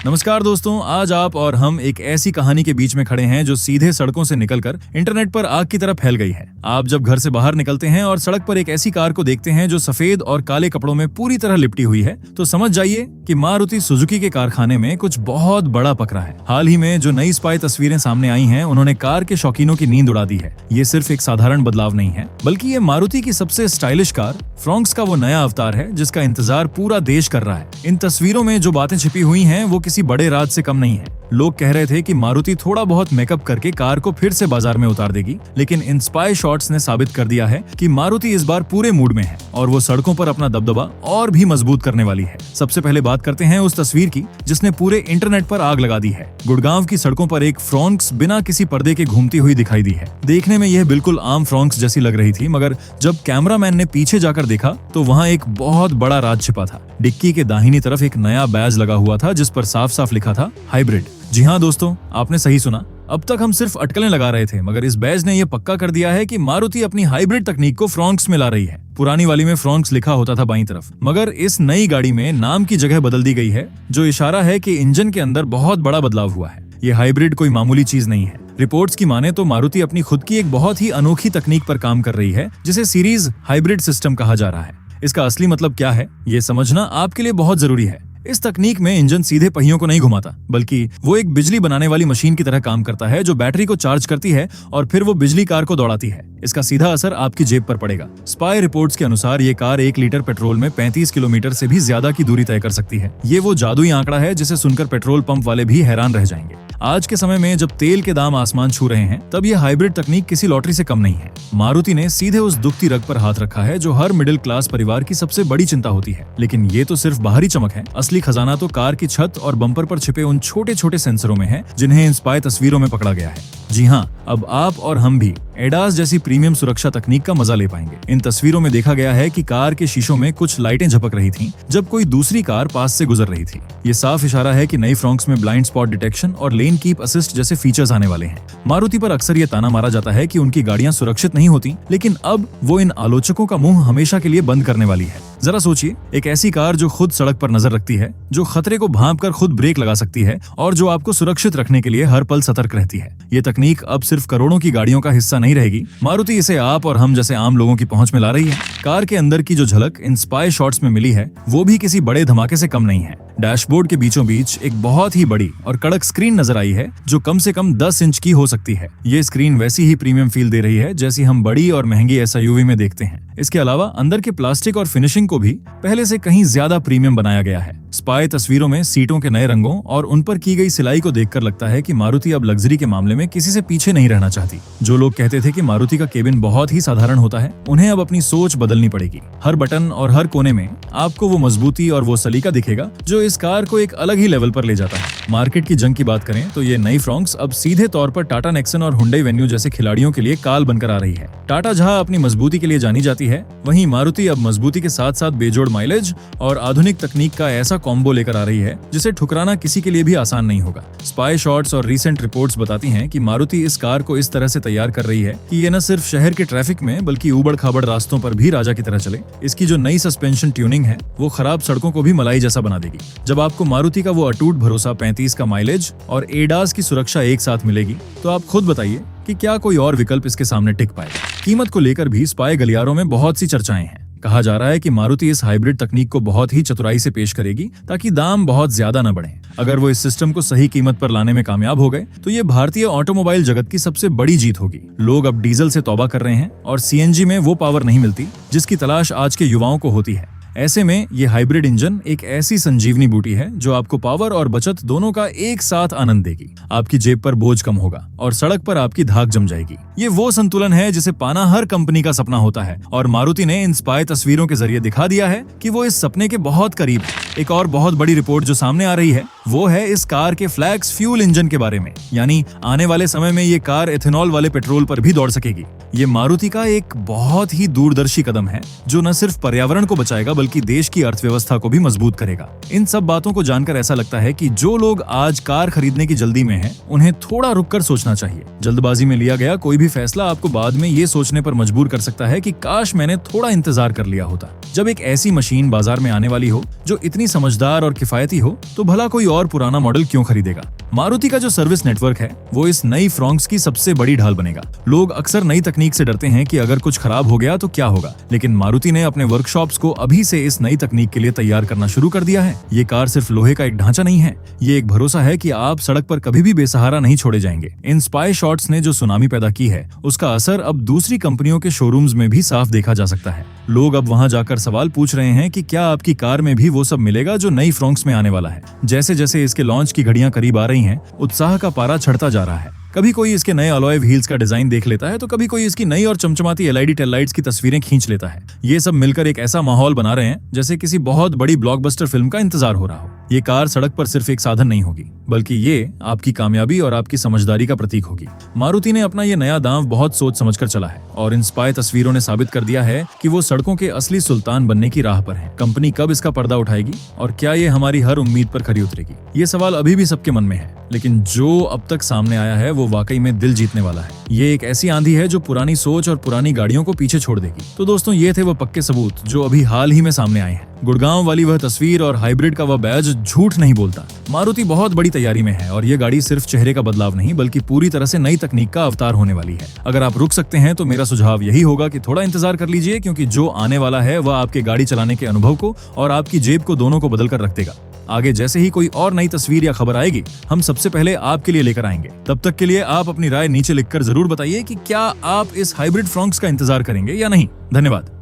नमस्कार दोस्तों, आज आप और हम एक ऐसी कहानी के बीच में खड़े हैं जो सीधे सड़कों से निकलकर इंटरनेट पर आग की तरह फैल गई है। आप जब घर से बाहर निकलते हैं और सड़क पर एक ऐसी कार को देखते हैं जो सफेद और काले कपड़ों में पूरी तरह लिपटी हुई है, तो समझ जाइए कि मारुति सुजुकी के कारखाने में कुछ बहुत बड़ा पकड़ा है। हाल ही में जो नई स्पाई तस्वीरें सामने आई हैं, उन्होंने कार के शौकीनों की नींद उड़ा दी है। ये सिर्फ एक साधारण बदलाव नहीं है, बल्कि ये मारुति की सबसे स्टाइलिश कार फ्रॉन्क्स का वो नया अवतार है जिसका इंतजार पूरा देश कर रहा है। इन तस्वीरों में जो बातें छिपी हुई हैं, वो किसी बड़े राज से कम नहीं है। लोग कह रहे थे कि मारुति थोड़ा बहुत मेकअप करके कार को फिर से बाजार में उतार देगी, लेकिन इन स्पाई शॉट्स ने साबित कर दिया है कि मारुति इस बार पूरे मूड में है और वो सड़कों पर अपना दबदबा और भी मजबूत करने वाली है। सबसे पहले बात करते हैं उस तस्वीर की जिसने पूरे इंटरनेट पर आग लगा दी है। गुड़गांव की सड़कों पर एक फ्रॉन्क्स बिना किसी पर्दे के घूमती हुई दिखाई दी है। देखने में यह बिल्कुल आम फ्रॉन्क्स जैसी लग रही थी, मगर जब कैमरामैन ने पीछे जाकर देखा तो वहाँ एक बहुत बड़ा राज छिपा था। डिक्की के दाहिनी तरफ एक नया बैज लगा हुआ था जिस पर साफ साफ लिखा था हाइब्रिड। जी हाँ दोस्तों, आपने सही सुना। अब तक हम सिर्फ अटकलें लगा रहे थे, मगर इस बैज ने यह पक्का कर दिया है कि मारुति अपनी हाइब्रिड तकनीक को फ्रॉन्क्स में ला रही है। पुरानी वाली में फ्रॉन्क्स लिखा होता था बाईं तरफ, मगर इस नई गाड़ी में नाम की जगह बदल दी गई है, जो इशारा है कि इंजन के अंदर बहुत बड़ा बदलाव हुआ है। ये हाइब्रिड कोई मामूली चीज नहीं है। रिपोर्ट्स की माने तो मारुति अपनी खुद की एक बहुत ही अनोखी तकनीक पर काम कर रही है, जिसे सीरीज हाइब्रिड सिस्टम कहा जा रहा है। इसका असली मतलब क्या है, ये समझना आपके लिए बहुत जरूरी है। इस तकनीक में इंजन सीधे पहियों को नहीं घुमाता, बल्कि वो एक बिजली बनाने वाली मशीन की तरह काम करता है जो बैटरी को चार्ज करती है और फिर वो बिजली कार को दौड़ाती है। इसका सीधा असर आपकी जेब पर पड़ेगा। स्पाई रिपोर्ट्स के अनुसार ये कार 1 लीटर पेट्रोल में 35 किलोमीटर से भी ज्यादा की दूरी तय कर सकती है। ये वो जादुई आंकड़ा है जिसे सुनकर पेट्रोल पंप वाले भी हैरान रह जाएंगे। आज के समय में जब तेल के दाम आसमान छू रहे हैं, तब ये हाइब्रिड तकनीक किसी लॉटरी से कम नहीं है। मारुति ने सीधे उस दुखती रग पर हाथ रखा है जो हर मिडिल क्लास परिवार की सबसे बड़ी चिंता होती है। लेकिन ये तो सिर्फ बाहरी चमक है। असली खजाना तो कार की छत और बम्पर पर छिपे उन छोटे छोटे सेंसरों में है जिन्हें इन स्पाई तस्वीरों में पकड़ा गया है। जी हाँ, अब आप और हम भी एडास जैसी प्रीमियम सुरक्षा तकनीक का मजा ले पाएंगे। इन तस्वीरों में देखा गया है कि कार के शीशों में कुछ लाइटें झपक रही थीं जब कोई दूसरी कार पास से गुजर रही थी। ये साफ इशारा है कि नई फ्रॉन्क्स में ब्लाइंड स्पॉट डिटेक्शन और लेन कीप असिस्ट जैसे फीचर्स आने वाले हैं। मारुति पर अक्सर ये ताना मारा जाता है कि उनकी गाड़ियां सुरक्षित नहीं होती, लेकिन अब वो इन आलोचकों का मुंह हमेशा के लिए बंद करने वाली है। जरा सोचिए, एक ऐसी कार जो खुद सड़क पर नजर रखती है, जो खतरे को भांपकर खुद ब्रेक लगा सकती है और जो आपको सुरक्षित रखने के लिए हर पल सतर्क रहती है। ये तकनीक अब सिर्फ करोड़ों की गाड़ियों का हिस्सा नहीं रहेगी। मारुति इसे आप और हम जैसे आम लोगों की पहुंच में ला रही है। कार के अंदर की जो झलक इन स्पाई शॉट्स में मिली है, वो भी किसी बड़े धमाके से कम नहीं है। डैशबोर्ड के बीचों बीच एक बहुत ही बड़ी और कड़क स्क्रीन नजर आई है जो कम से कम 10 इंच की हो सकती है। ये स्क्रीन वैसी ही प्रीमियम फील दे रही है जैसी हम बड़ी और महंगी एसयूवी में देखते हैं। इसके अलावा अंदर के प्लास्टिक और फिनिशिंग को भी पहले से कहीं ज्यादा प्रीमियम बनाया गया है। स्पाई तस्वीरों में सीटों के नए रंगों और उन पर की गई सिलाई को देखकर लगता है कि मारुति अब लग्जरी के मामले में किसी से पीछे नहीं रहना चाहती। जो लोग कहते थे कि मारुति का केबिन बहुत ही साधारण होता है, उन्हें अब अपनी सोच बदलनी पड़ेगी। हर बटन और हर कोने में आपको वो मजबूती और वो सलीका दिखेगा जो इस कार को एक अलग ही लेवल पर ले जाता है। मार्केट की जंग की बात करें तो ये नई फ्रॉन्क्स अब सीधे तौर पर टाटा नेक्सन और हुंडई वेन्यू जैसे खिलाड़ियों के लिए काल बनकर आ रही है। टाटा जहां अपनी मजबूती के लिए जानी जाती है, वहीं मारुति अब मजबूती के साथ साथ बेजोड़ माइलेज और आधुनिक तकनीक का ऐसा कॉम्बो लेकर आ रही है जिसे ठुकराना किसी के लिए भी आसान नहीं होगा। स्पाई शॉट्स और रीसेंट रिपोर्ट्स बताती हैं कि मारुति इस कार को इस तरह से तैयार कर रही है कि ये न सिर्फ शहर के ट्रैफिक में बल्कि उबड़ खाबड़ रास्तों पर भी राजा की तरह चले। इसकी जो नई सस्पेंशन ट्यूनिंग है, वो खराब सड़कों को भी मलाई जैसा बना देगी। जब आपको मारुति का वो अटूट भरोसा 35 का माइलेज और एडास की सुरक्षा एक साथ मिलेगी, तो आप खुद बताइए कि क्या कोई और विकल्प इसके सामने टिक पाएगा। कीमत को लेकर भी स्पाई गलियारों में बहुत सी चर्चाएं हैं। कहा जा रहा है कि मारुति इस हाइब्रिड तकनीक को बहुत ही चतुराई से पेश करेगी ताकि दाम बहुत ज्यादा न बढ़े। अगर वो इस सिस्टम को सही कीमत पर लाने में कामयाब हो गए तो ये भारतीय ऑटोमोबाइल जगत की सबसे बड़ी जीत होगी। लोग अब डीजल से तौबा कर रहे हैं और सीएनजी में वो पावर नहीं मिलती जिसकी तलाश आज के युवाओं को होती है। ऐसे में ये हाइब्रिड इंजन एक ऐसी संजीवनी बूटी है जो आपको पावर और बचत दोनों का एक साथ आनंद देगी। आपकी जेब पर बोझ कम होगा और सड़क पर आपकी धाक जम जाएगी। ये वो संतुलन है जिसे पाना हर कंपनी का सपना होता है और मारुति ने इन स्पाई तस्वीरों के जरिए दिखा दिया है कि वो इस सपने के बहुत करीब है। एक और बहुत बड़ी रिपोर्ट जो सामने आ रही है, वो है इस कार के फ्लैक्स फ्यूल इंजन के बारे में। यानी आने वाले समय में ये कार एथेनॉल वाले पेट्रोल पर भी दौड़ सकेगी। ये मारुति का एक बहुत ही दूरदर्शी कदम है जो न सिर्फ पर्यावरण को बचाएगा बल्कि देश की अर्थव्यवस्था को भी मजबूत करेगा। इन सब बातों को जानकर ऐसा लगता है कि जो लोग आज कार खरीदने की जल्दी में हैं, उन्हें थोड़ा रुककर सोचना चाहिए। जल्दबाजी में लिया गया कोई भी फैसला आपको बाद में ये सोचने पर मजबूर कर सकता है कि काश मैंने थोड़ा इंतजार कर लिया होता। जब एक ऐसी मशीन बाजार में आने वाली हो जो इतनी समझदार और किफायती हो, तो भला कोई और पुराना मॉडल क्यों खरीदेगा। मारुति का जो सर्विस नेटवर्क है वो इस नई फ्रॉन्क्स की सबसे बड़ी ढाल बनेगा। लोग अक्सर नई तकनीक से डरते हैं कि अगर कुछ खराब हो गया तो क्या होगा, लेकिन मारुति ने अपने वर्कशॉप्स को अभी से इस नई तकनीक के लिए तैयार करना शुरू कर दिया है। ये कार सिर्फ लोहे का एक ढांचा नहीं है, ये एक भरोसा है कि आप सड़क पर कभी भी बेसहारा नहीं छोड़े जाएंगे। इन स्पाई शॉट्स ने जो सुनामी पैदा की है उसका असर अब दूसरी कंपनियों के शोरूम्स में भी साफ देखा जा सकता है। लोग अब वहां जाकर सवाल पूछ रहे हैं कि क्या आपकी कार में भी वो सब मिलेगा जो नई फ्रॉन्क्स में आने वाला है। जैसे जैसे इसके लॉन्च की घड़ियां करीब आ रही हैं, उत्साह का पारा चढ़ता जा रहा है। कभी कोई इसके नए अलॉय व्हील्स का डिजाइन देख लेता है तो कभी कोई इसकी नई और चमचमाती एलईडी टेल लाइट्स की तस्वीरें खींच लेता है। ये सब मिलकर एक ऐसा माहौल बना रहे हैं जैसे किसी बहुत बड़ी ब्लॉकबस्टर फिल्म का इंतजार हो रहा हो। ये कार सड़क पर सिर्फ एक साधन नहीं होगी, बल्कि ये आपकी कामयाबी और आपकी समझदारी का प्रतीक होगी। मारुति ने अपना ये नया दांव बहुत सोच समझकर चला है और इन स्पाई तस्वीरों ने साबित कर दिया है कि वो सड़कों के असली सुल्तान बनने की राह पर है। कंपनी कब इसका पर्दा उठाएगी और क्या ये हमारी हर उम्मीद पर खरी उतरेगी, ये सवाल अभी भी सबके मन में है, लेकिन जो अब तक सामने आया है वो वाकई में दिल जीतने वाला है। ये एक ऐसी आंधी है जो पुरानी सोच और पुरानी गाड़ियों को पीछे छोड़ देगी। तो दोस्तों, ये थे वो पक्के सबूत जो अभी हाल ही में सामने आए हैं। गुड़गांव वाली वह तस्वीर और हाइब्रिड का वह बैज झूठ नहीं बोलता। मारुति बहुत बड़ी तैयारी में है और ये गाड़ी सिर्फ चेहरे का बदलाव नहीं बल्कि पूरी तरह से नई तकनीक का अवतार होने वाली है। अगर आप रुक सकते हैं तो मेरा सुझाव यही होगा कि थोड़ा इंतजार कर लीजिए, क्योंकि जो आने वाला है वह आपके गाड़ी चलाने के अनुभव को और आपकी जेब को दोनों को बदल कर रख देगा। आगे जैसे ही कोई और नई तस्वीर या खबर आएगी, हम सबसे पहले आपके लिए लेकर आएंगे। तब तक के लिए आप अपनी राय नीचे लिखकर जरूर बताइए कि क्या आप इस हाइब्रिड फ्रॉन्क्स का इंतजार करेंगे या नहीं। धन्यवाद।